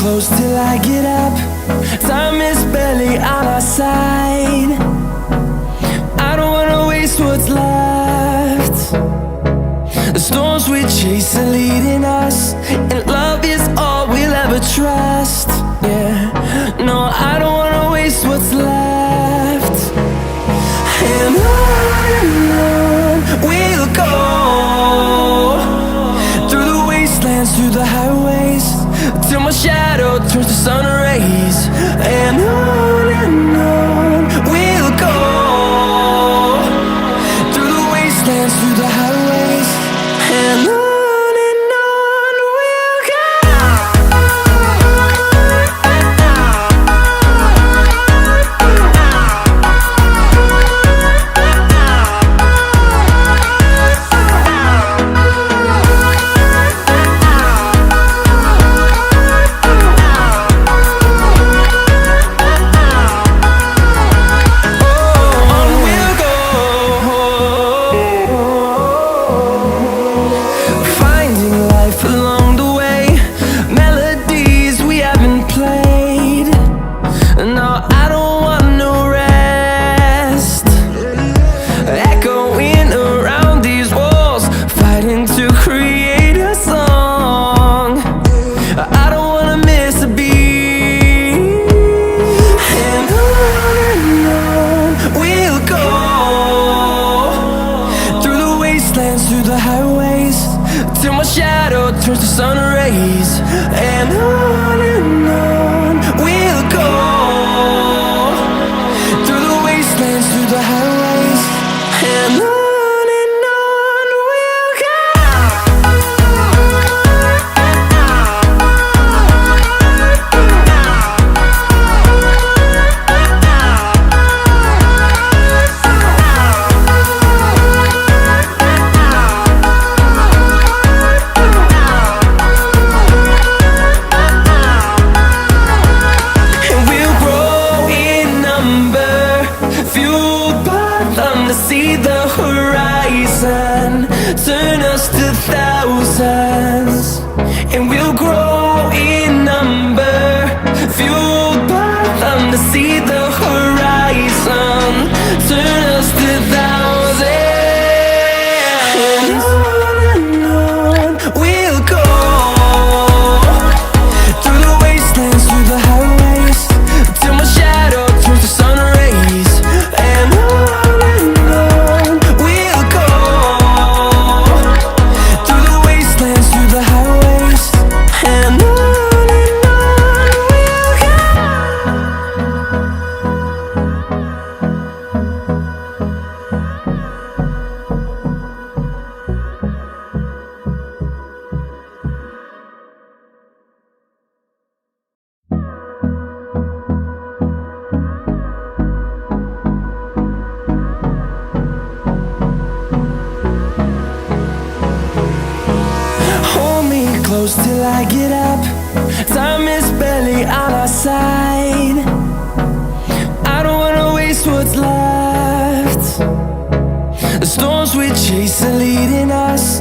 close till I get up. Time is barely on our side. I don't wanna waste what's left. The storms we chase are leading us, and love is all we'll ever trust. Yeah, no, I don't wanna waste what's left. And on we'll go, through the wastelands, through the highways, till my shadow turns to sun rays. And on we'll go, through the wastelands, through the highways, and on. Through the highways, till my shadow turns to sun rays. And on we'll go, through the wastelands, through the highways, and on. See the horizon turn us to thousands, and we'll grow in number, fueled by them to see the horizon turn us to thousands. And on we'll go, through the wastelands, through the highways, till my shadow turns to sun rays. And close till I get up. Time is barely on our side. I don't wanna waste what's left. The storms we chase are leading us,